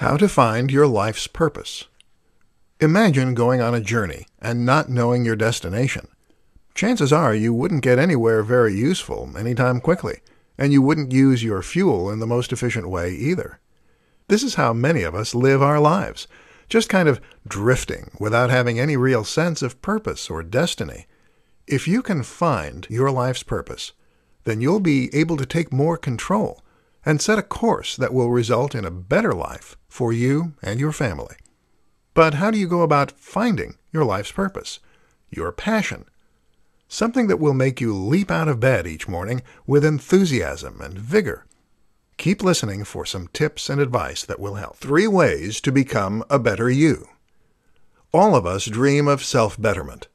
How to find your life's purpose. Imagine going on a journey and not knowing your destination. Chances are you wouldn't get anywhere very useful anytime quickly, and you wouldn't use your fuel in the most efficient way either. This is how many of us live our lives, just kind of drifting without having any real sense of purpose or destiny. If you can find your life's purpose, then you'll be able to take more control and set a course that will result in a better life for you and your family. But how do you go about finding your life's purpose, your passion? Something that will make you leap out of bed each morning with enthusiasm and vigor. Keep listening for some tips and advice that will help. 3 ways to become a better you. All of us dream of self-betterment.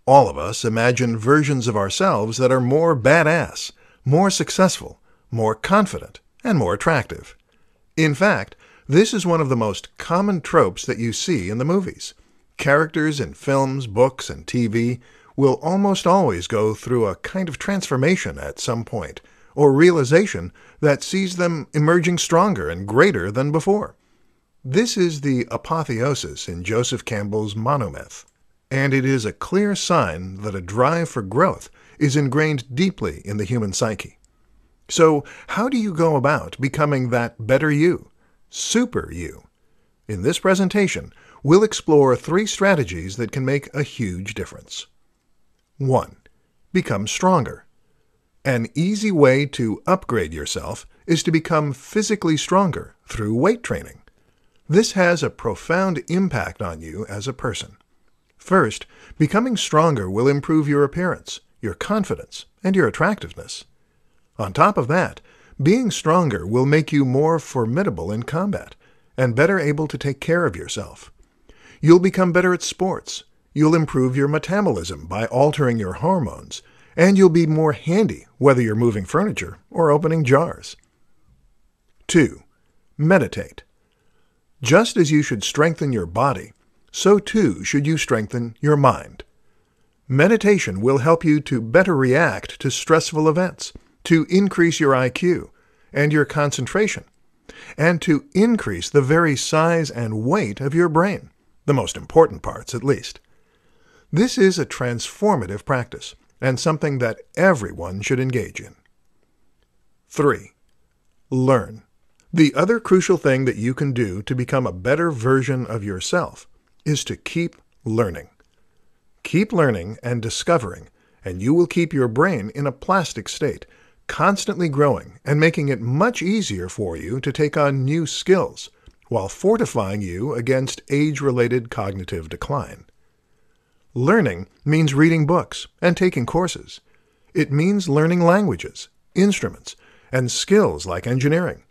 All of us imagine versions of ourselves that are more badass, more successful, more confident, and more attractive. In fact, this is one of the most common tropes that you see in the movies. Characters in films, books, and TV will almost always go through a kind of transformation at some point, or realization that sees them emerging stronger and greater than before. This is the apotheosis in Joseph Campbell's monomyth, and it is a clear sign that a drive for growth is ingrained deeply in the human psyche. So, how do you go about becoming that better you, super you? In this presentation, we'll explore 3 strategies that can make a huge difference. 1. Become stronger. An easy way to upgrade yourself is to become physically stronger through weight training. This has a profound impact on you as a person. First, becoming stronger will improve your appearance, your confidence, and your attractiveness. On top of that, being stronger will make you more formidable in combat and better able to take care of yourself. You'll become better at sports. You'll improve your metabolism by altering your hormones, and you'll be more handy whether you're moving furniture or opening jars. 2. Meditate. Just as you should strengthen your body, so too should you strengthen your mind. Meditation will help you to better react to stressful events, to increase your IQ and your concentration, and to increase the very size and weight of your brain, the most important parts at least. This is a transformative practice and something that everyone should engage in. 3. Learn. The other crucial thing that you can do to become a better version of yourself is to keep learning. Keep learning and discovering, and you will keep your brain in a plastic state, constantly growing and making it much easier for you to take on new skills, while fortifying you against age-related cognitive decline. Learning means reading books and taking courses. It means learning languages, instruments, and skills like engineering.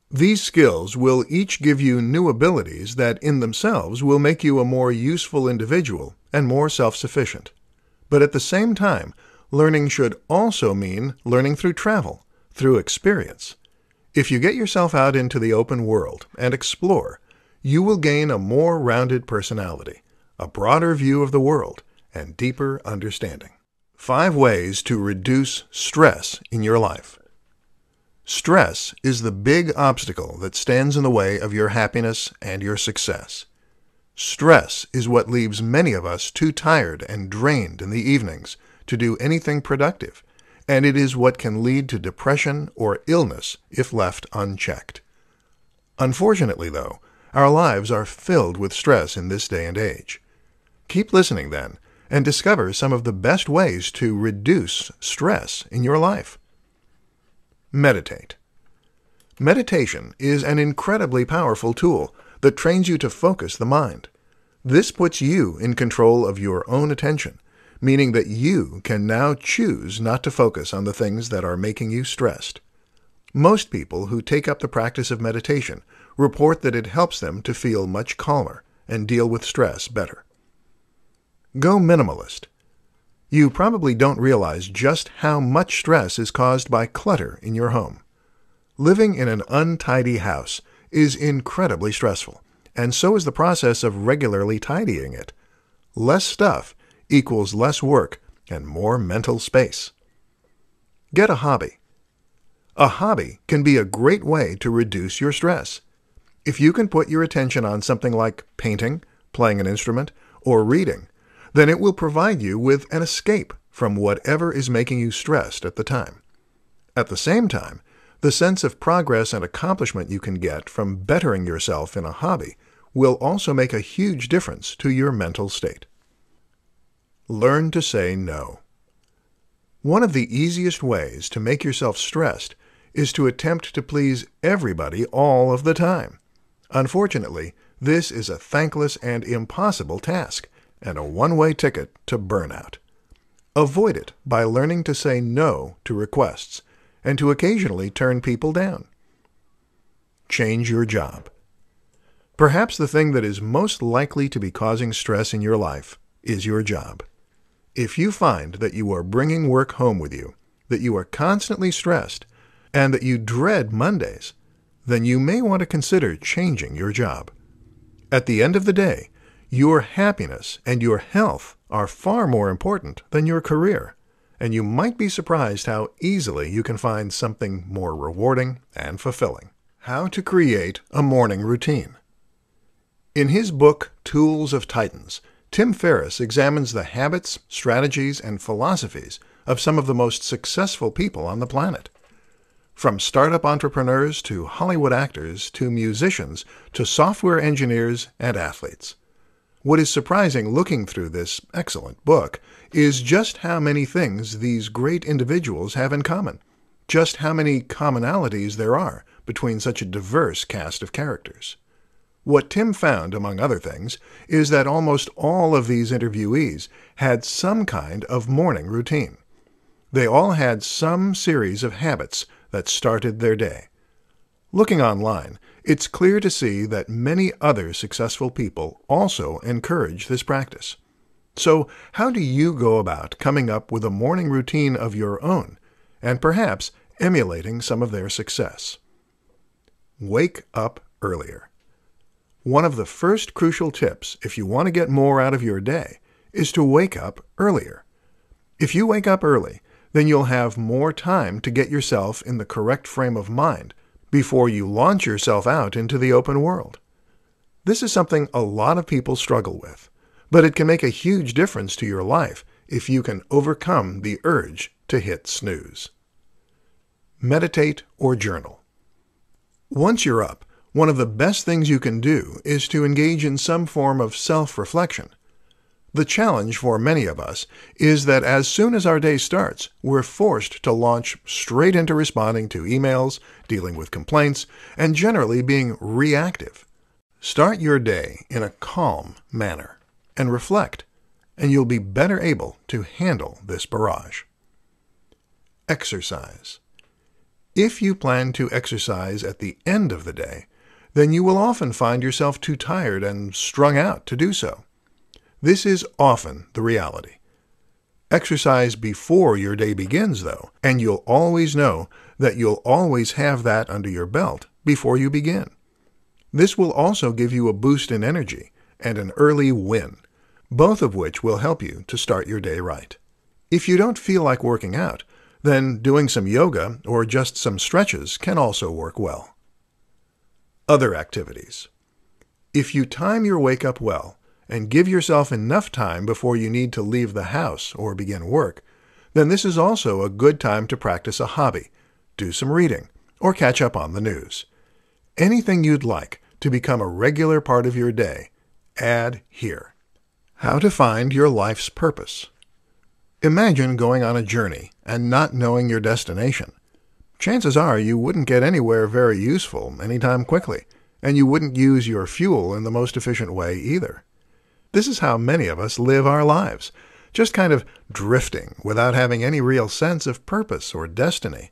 These skills will each give you new abilities that in themselves will make you a more useful individual and more self-sufficient. But at the same time, learning should also mean learning through travel, through experience. If you get yourself out into the open world and explore, you will gain a more rounded personality, a broader view of the world, and deeper understanding. 5 ways to reduce stress in your life. Stress is the big obstacle that stands in the way of your happiness and your success. Stress is what leaves many of us too tired and drained in the evenings to do anything productive, and it is what can lead to depression or illness if left unchecked. Unfortunately, though, our lives are filled with stress in this day and age. Keep listening, then, and discover some of the best ways to reduce stress in your life. Meditate. Meditation is an incredibly powerful tool that trains you to focus the mind. This puts you in control of your own attention, meaning that you can now choose not to focus on the things that are making you stressed. Most people who take up the practice of meditation report that it helps them to feel much calmer and deal with stress better. Go minimalist. You probably don't realize just how much stress is caused by clutter in your home. Living in an untidy house is incredibly stressful, and so is the process of regularly tidying it. Less stuff equals less work and more mental space. Get a hobby. A hobby can be a great way to reduce your stress. If you can put your attention on something like painting, playing an instrument, or reading, then it will provide you with an escape from whatever is making you stressed at the time. At the same time, the sense of progress and accomplishment you can get from bettering yourself in a hobby will also make a huge difference to your mental state. Learn to say no. One of the easiest ways to make yourself stressed is to attempt to please everybody all of the time. Unfortunately, this is a thankless and impossible task, and a one-way ticket to burnout. Avoid it by learning to say no to requests, and to occasionally turn people down. Change your job. Perhaps the thing that is most likely to be causing stress in your life is your job. If you find that you are bringing work home with you, that you are constantly stressed, and that you dread Mondays, then you may want to consider changing your job. At the end of the day, your happiness and your health are far more important than your career, and you might be surprised how easily you can find something more rewarding and fulfilling. How to create a morning routine. In his book, Tools of Titans, Tim Ferriss examines the habits, strategies, and philosophies of some of the most successful people on the planet. From startup entrepreneurs to Hollywood actors to musicians to software engineers and athletes. What is surprising looking through this excellent book is just how many things these great individuals have in common, just how many commonalities there are between such a diverse cast of characters. What Tim found, among other things, is that almost all of these interviewees had some kind of morning routine. They all had some series of habits that started their day. Looking online, it's clear to see that many other successful people also encourage this practice. So, how do you go about coming up with a morning routine of your own, and perhaps emulating some of their success? Wake up earlier. One of the first crucial tips if you want to get more out of your day is to wake up earlier. If you wake up early, then you'll have more time to get yourself in the correct frame of mind before you launch yourself out into the open world. This is something a lot of people struggle with, but it can make a huge difference to your life if you can overcome the urge to hit snooze. Meditate or journal. Once you're up, one of the best things you can do is to engage in some form of self-reflection. The challenge for many of us is that as soon as our day starts, we're forced to launch straight into responding to emails, dealing with complaints, and generally being reactive. Start your day in a calm manner and reflect, and you'll be better able to handle this barrage. Exercise. If you plan to exercise at the end of the day, then you will often find yourself too tired and strung out to do so. This is often the reality. Exercise before your day begins, though, and you'll always know that you'll always have that under your belt before you begin. This will also give you a boost in energy and an early win, both of which will help you to start your day right. If you don't feel like working out, then doing some yoga or just some stretches can also work well. Other activities. If you time your wake-up well, and give yourself enough time before you need to leave the house or begin work, then this is also a good time to practice a hobby, do some reading, or catch up on the news. Anything you'd like to become a regular part of your day, add here. How to find your life's purpose. Imagine going on a journey and not knowing your destination. Chances are you wouldn't get anywhere very useful anytime quickly, and you wouldn't use your fuel in the most efficient way either. This is how many of us live our lives, just kind of drifting without having any real sense of purpose or destiny.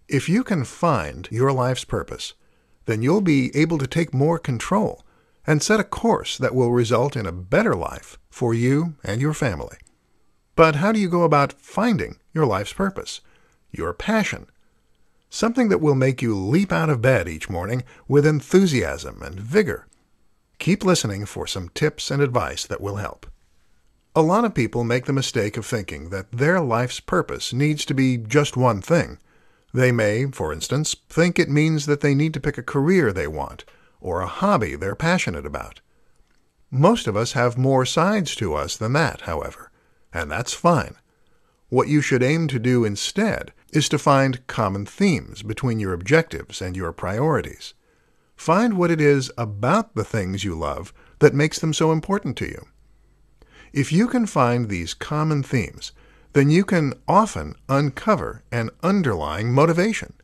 If you can find your life's purpose, then you'll be able to take more control and set a course that will result in a better life for you and your family. But how do you go about finding your life's purpose, your passion? Something that will make you leap out of bed each morning with enthusiasm and vigor. Keep listening for some tips and advice that will help. A lot of people make the mistake of thinking that their life's purpose needs to be just one thing. They may, for instance, think it means that they need to pick a career they want, or a hobby they're passionate about. Most of us have more sides to us than that, however, and that's fine. What you should aim to do instead is to find common themes between your objectives and your priorities. Find what it is about the things you love that makes them so important to you. If you can find these common themes, then you can often uncover an underlying motivation.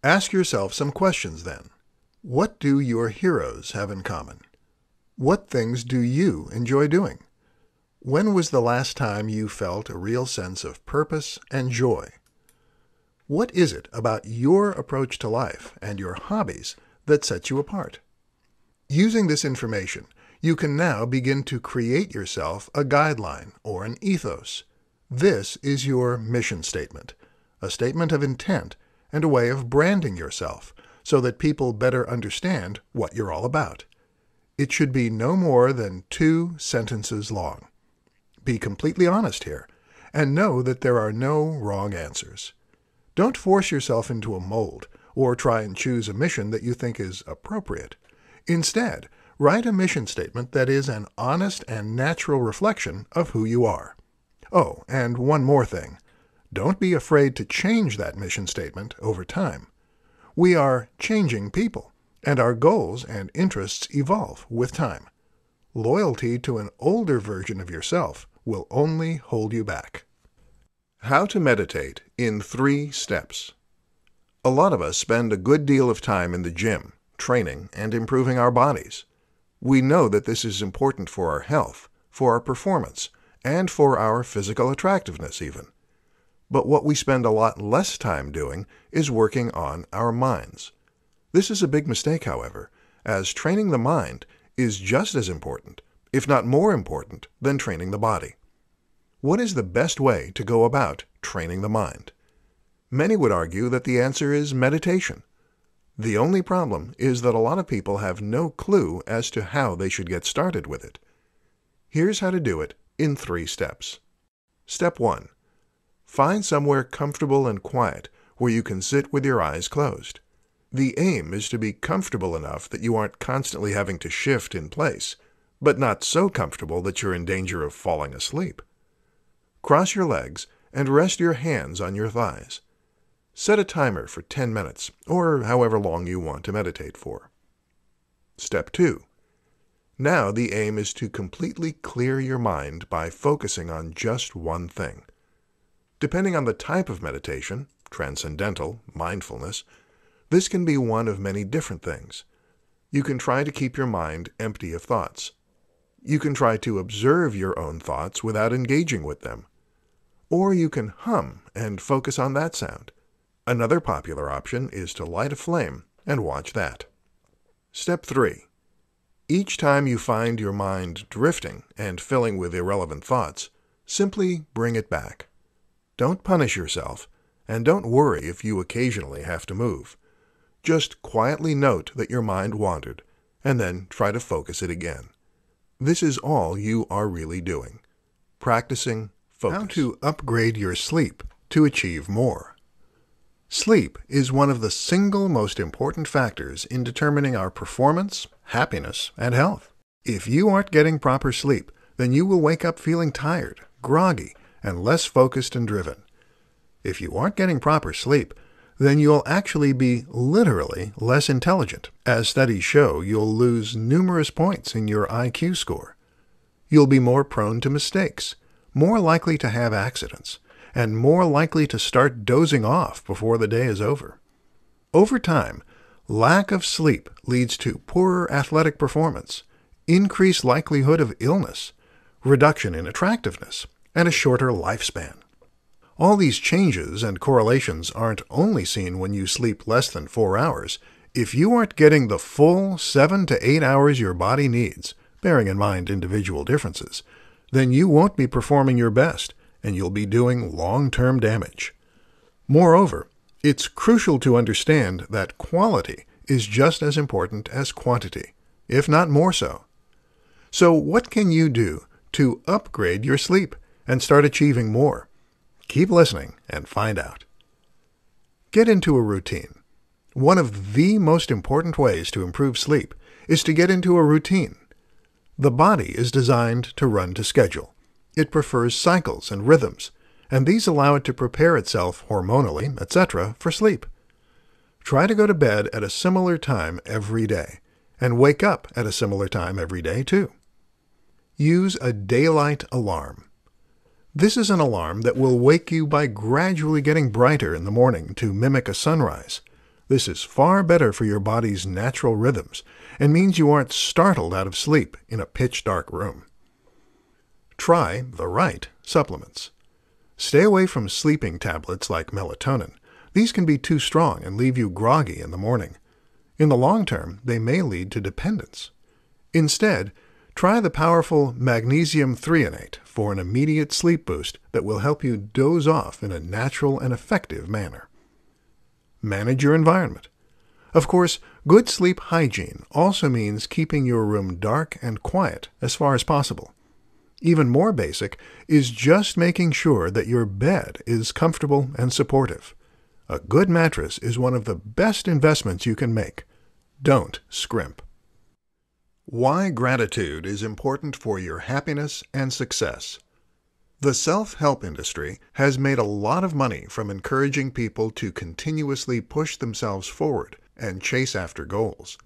Ask yourself some questions then. What do your heroes have in common? What things do you enjoy doing? When was the last time you felt a real sense of purpose and joy? What is it about your approach to life and your hobbies that sets you apart? Using this information, you can now begin to create yourself a guideline or an ethos. This is your mission statement, a statement of intent and a way of branding yourself so that people better understand what you're all about. It should be no more than 2 sentences long. Be completely honest here, and know that there are no wrong answers. Don't force yourself into a mold, or try and choose a mission that you think is appropriate. Instead, write a mission statement that is an honest and natural reflection of who you are. Oh, and one more thing. Don't be afraid to change that mission statement over time. We are changing people, and our goals and interests evolve with time. Loyalty to an older version of yourself will only hold you back. How to meditate in 3 steps. A lot of us spend a good deal of time in the gym, training and improving our bodies. We know that this is important for our health, for our performance, and for our physical attractiveness even. But what we spend a lot less time doing is working on our minds. This is a big mistake, however, as training the mind is just as important, if not more important, than training the body. What is the best way to go about training the mind? Many would argue that the answer is meditation. The only problem is that a lot of people have no clue as to how they should get started with it. Here's how to do it in 3 steps. Step 1. Find somewhere comfortable and quiet where you can sit with your eyes closed. The aim is to be comfortable enough that you aren't constantly having to shift in place, but not so comfortable that you're in danger of falling asleep. Cross your legs and rest your hands on your thighs. Set a timer for 10 minutes, or however long you want to meditate for. Step 2. Now the aim is to completely clear your mind by focusing on just one thing. Depending on the type of meditation, transcendental, mindfulness, this can be one of many different things. You can try to keep your mind empty of thoughts. You can try to observe your own thoughts without engaging with them. Or you can hum and focus on that sound. Another popular option is to light a flame and watch that. Step 3. Each time you find your mind drifting and filling with irrelevant thoughts, simply bring it back. Don't punish yourself, and don't worry if you occasionally have to move. Just quietly note that your mind wandered, and then try to focus it again. This is all you are really doing. Practicing focus. How to upgrade your sleep to achieve more. Sleep is one of the single most important factors in determining our performance, happiness, and health. If you aren't getting proper sleep, then you will wake up feeling tired, groggy, and less focused and driven. If you aren't getting proper sleep, then you'll actually be literally less intelligent. As studies show, you'll lose numerous points in your IQ score. You'll be more prone to mistakes, more likely to have accidents, and more likely to start dozing off before the day is over. Over time, lack of sleep leads to poorer athletic performance, increased likelihood of illness, reduction in attractiveness, and a shorter lifespan. All these changes and correlations aren't only seen when you sleep less than 4 hours. If you aren't getting the full 7 to 8 hours your body needs, bearing in mind individual differences, then you won't be performing your best, and you'll be doing long-term damage. Moreover, it's crucial to understand that quality is just as important as quantity, if not more so. So what can you do to upgrade your sleep and start achieving more? Keep listening and find out. Get into a routine. One of the most important ways to improve sleep is to get into a routine. The body is designed to run to schedule. It prefers cycles and rhythms, and these allow it to prepare itself hormonally, etc., for sleep. Try to go to bed at a similar time every day, and wake up at a similar time every day too. Use a daylight alarm. This is an alarm that will wake you by gradually getting brighter in the morning to mimic a sunrise. This is far better for your body's natural rhythms and means you aren't startled out of sleep in a pitch-dark room. Try the right supplements. Stay away from sleeping tablets like melatonin. These can be too strong and leave you groggy in the morning. In the long term, they may lead to dependence. Instead, try the powerful magnesium threonate for an immediate sleep boost that will help you doze off in a natural and effective manner. Manage your environment. Of course, good sleep hygiene also means keeping your room dark and quiet as far as possible. Even more basic is just making sure that your bed is comfortable and supportive. A good mattress is one of the best investments you can make. Don't scrimp. Why gratitude is important for your happiness and success. The self-help industry has made a lot of money from encouraging people to continuously push themselves forward and chase after goals.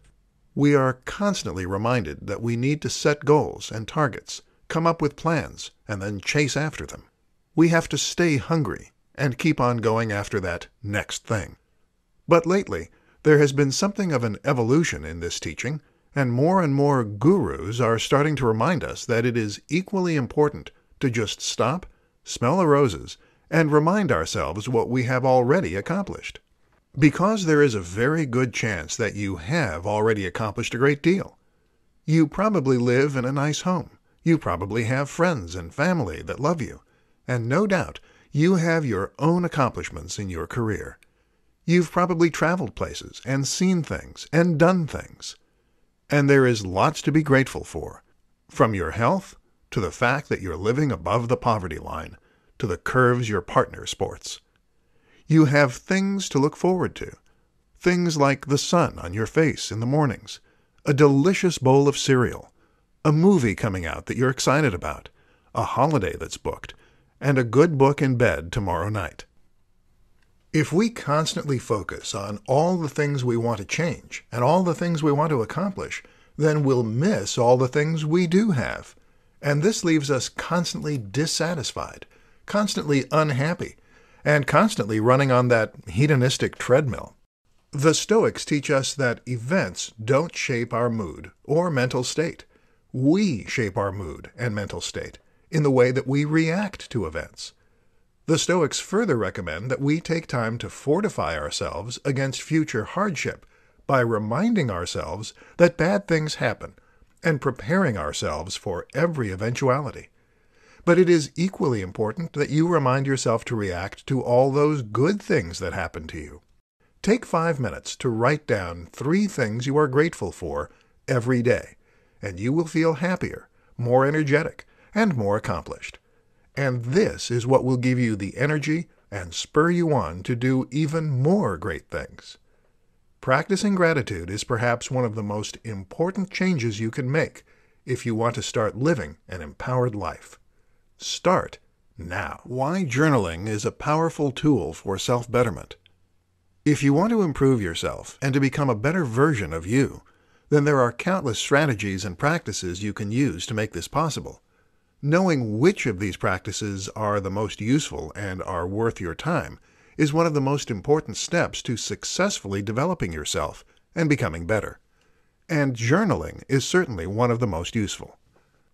We are constantly reminded that we need to set goals and targets, come up with plans, and then chase after them. We have to stay hungry and keep on going after that next thing. But lately, there has been something of an evolution in this teaching, and more gurus are starting to remind us that it is equally important to just stop, smell the roses, and remind ourselves what we have already accomplished. Because there is a very good chance that you have already accomplished a great deal. You probably live in a nice home. You probably have friends and family that love you. And no doubt, you have your own accomplishments in your career. You've probably traveled places and seen things and done things. And there is lots to be grateful for, from your health to the fact that you're living above the poverty line, to the curves your partner sports. You have things to look forward to, things like the sun on your face in the mornings, a delicious bowl of cereal, a movie coming out that you're excited about, a holiday that's booked, and a good book in bed tomorrow night. If we constantly focus on all the things we want to change and all the things we want to accomplish, then we'll miss all the things we do have. And this leaves us constantly dissatisfied, constantly unhappy, and constantly running on that hedonistic treadmill. The Stoics teach us that events don't shape our mood or mental state. We shape our mood and mental state in the way that we react to events. The Stoics further recommend that we take time to fortify ourselves against future hardship by reminding ourselves that bad things happen and preparing ourselves for every eventuality. But it is equally important that you remind yourself to react to all those good things that happen to you. Take 5 minutes to write down 3 things you are grateful for every day, and you will feel happier, more energetic, and more accomplished. And this is what will give you the energy and spur you on to do even more great things. Practicing gratitude is perhaps one of the most important changes you can make if you want to start living an empowered life. Start now. Why journaling is a powerful tool for self-betterment. If you want to improve yourself and to become a better version of you, then there are countless strategies and practices you can use to make this possible. Knowing which of these practices are the most useful and are worth your time is one of the most important steps to successfully developing yourself and becoming better. And journaling is certainly one of the most useful.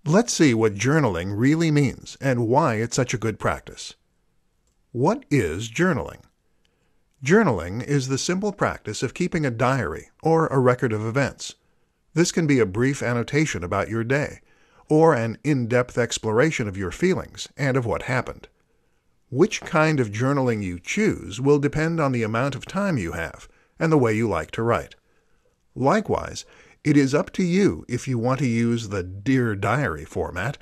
Let's see what journaling really means and why it's such a good practice. What is journaling? Journaling is the simple practice of keeping a diary or a record of events. This can be a brief annotation about your day, or an in-depth exploration of your feelings and of what happened. Which kind of journaling you choose will depend on the amount of time you have and the way you like to write. Likewise, it is up to you if you want to use the Dear Diary format,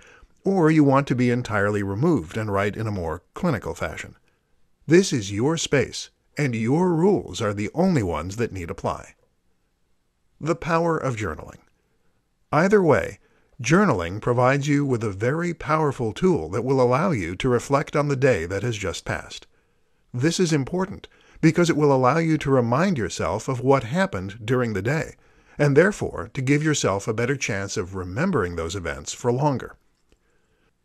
or you want to be entirely removed and write in a more clinical fashion. This is your space, and your rules are the only ones that need apply. The power of journaling. Either way, journaling provides you with a very powerful tool that will allow you to reflect on the day that has just passed. This is important because it will allow you to remind yourself of what happened during the day, and therefore to give yourself a better chance of remembering those events for longer.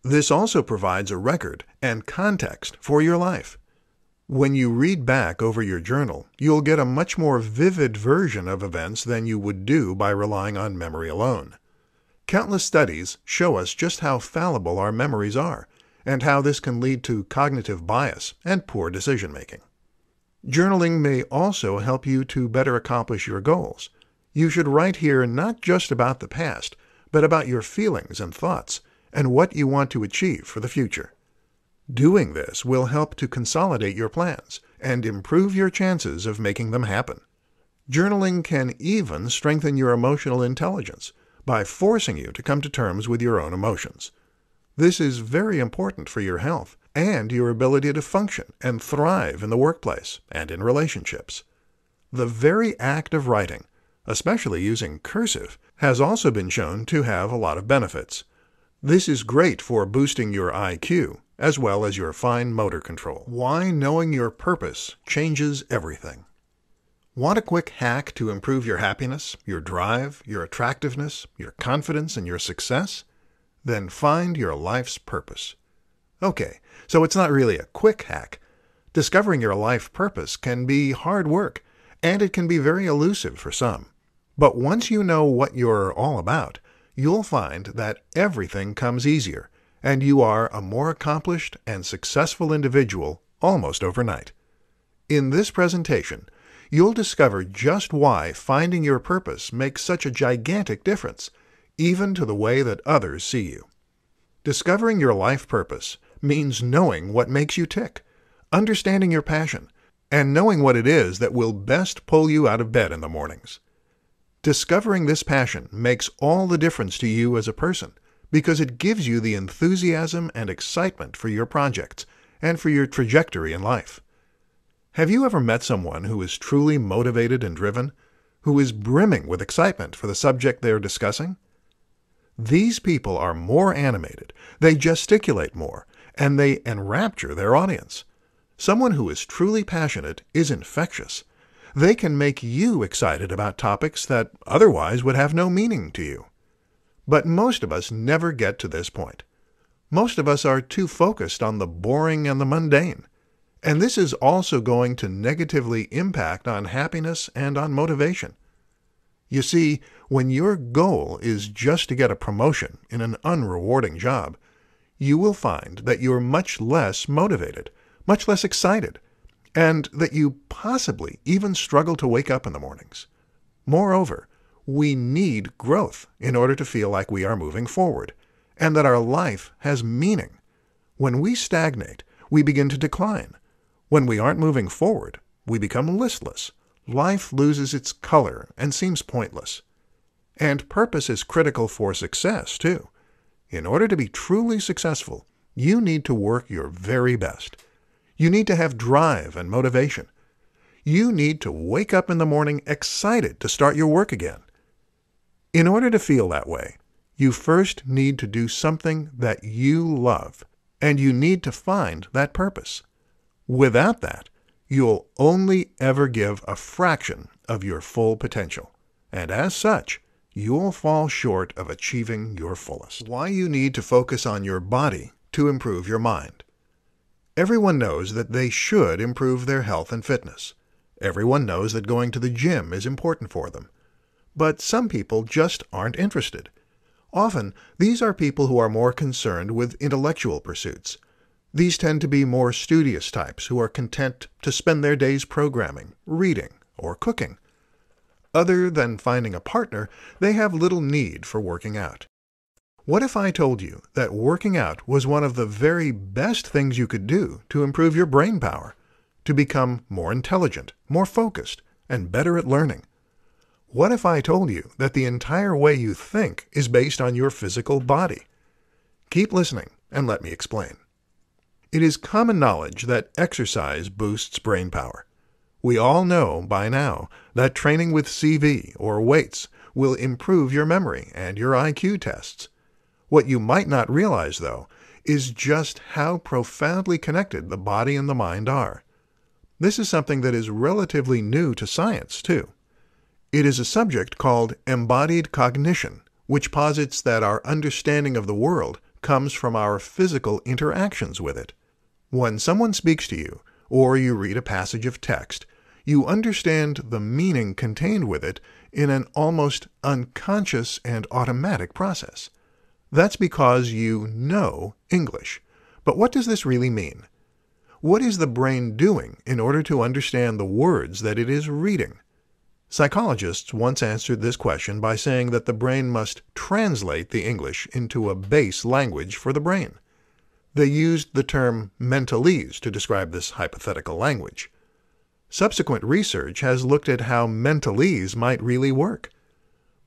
This also provides a record and context for your life. When you read back over your journal, you'll get a much more vivid version of events than you would do by relying on memory alone. Countless studies show us just how fallible our memories are, and how this can lead to cognitive bias and poor decision-making. Journaling may also help you to better accomplish your goals. You should write here not just about the past, but about your feelings and thoughts, and what you want to achieve for the future. Doing this will help to consolidate your plans and improve your chances of making them happen. Journaling can even strengthen your emotional intelligence by forcing you to come to terms with your own emotions. This is very important for your health and your ability to function and thrive in the workplace and in relationships. The very act of writing, especially using cursive, has also been shown to have a lot of benefits. This is great for boosting your IQ, as well as your fine motor control. Why knowing your purpose changes everything. Want a quick hack to improve your happiness, your drive, your attractiveness, your confidence, and your success? Then find your life's purpose. Okay, so it's not really a quick hack. Discovering your life purpose can be hard work, and it can be very elusive for some. But once you know what you're all about, you'll find that everything comes easier, and you are a more accomplished and successful individual almost overnight. In this presentation, you'll discover just why finding your purpose makes such a gigantic difference, even to the way that others see you. Discovering your life purpose means knowing what makes you tick, understanding your passion, and knowing what it is that will best pull you out of bed in the mornings. Discovering this passion makes all the difference to you as a person, because it gives you the enthusiasm and excitement for your projects and for your trajectory in life. Have you ever met someone who is truly motivated and driven, who is brimming with excitement for the subject they are discussing? These people are more animated, they gesticulate more, and they enrapture their audience. Someone who is truly passionate is infectious. They can make you excited about topics that otherwise would have no meaning to you. But most of us never get to this point. Most of us are too focused on the boring and the mundane. And this is also going to negatively impact on happiness and on motivation. You see, when your goal is just to get a promotion in an unrewarding job, you will find that you're much less motivated, much less excited, and that you possibly even struggle to wake up in the mornings. Moreover, we need growth in order to feel like we are moving forward, and that our life has meaning. When we stagnate, we begin to decline. When we aren't moving forward, we become listless. Life loses its color and seems pointless. And purpose is critical for success, too. In order to be truly successful, you need to work your very best. You need to have drive and motivation. You need to wake up in the morning excited to start your work again. In order to feel that way, you first need to do something that you love, and you need to find that purpose. Without that, you'll only ever give a fraction of your full potential, and as such, you'll fall short of achieving your fullest. Why you need to focus on your body to improve your mind. Everyone knows that they should improve their health and fitness. Everyone knows that going to the gym is important for them. But some people just aren't interested. Often, these are people who are more concerned with intellectual pursuits. These tend to be more studious types who are content to spend their days programming, reading, or cooking. Other than finding a partner, they have little need for working out. What if I told you that working out was one of the very best things you could do to improve your brain power, to become more intelligent, more focused, and better at learning? What if I told you that the entire way you think is based on your physical body? Keep listening and let me explain. It is common knowledge that exercise boosts brain power. We all know by now that training with CV or weights will improve your memory and your IQ tests. What you might not realize, though, is just how profoundly connected the body and the mind are. This is something that is relatively new to science, too. It is a subject called embodied cognition, which posits that our understanding of the world comes from our physical interactions with it. When someone speaks to you, or you read a passage of text, you understand the meaning contained with it in an almost unconscious and automatic process. That's because you know English. But what does this really mean? What is the brain doing in order to understand the words that it is reading? Psychologists once answered this question by saying that the brain must translate the English into a base language for the brain. They used the term mentalese to describe this hypothetical language. Subsequent research has looked at how mentalese might really work.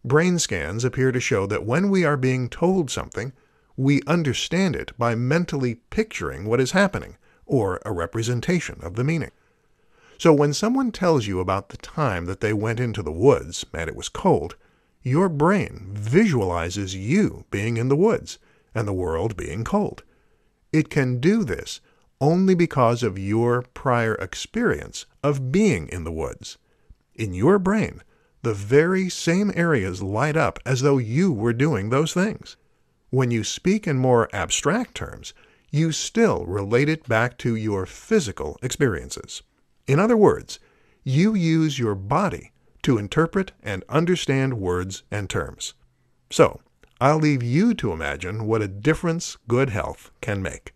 Brain scans appear to show that when we are being told something, we understand it by mentally picturing what is happening, or a representation of the meaning. So when someone tells you about the time that they went into the woods and it was cold, your brain visualizes you being in the woods and the world being cold. It can do this only because of your prior experience of being in the woods. In your brain, the very same areas light up as though you were doing those things. When you speak in more abstract terms, you still relate it back to your physical experiences. In other words, you use your body to interpret and understand words and terms. So, I'll leave you to imagine what a difference good health can make.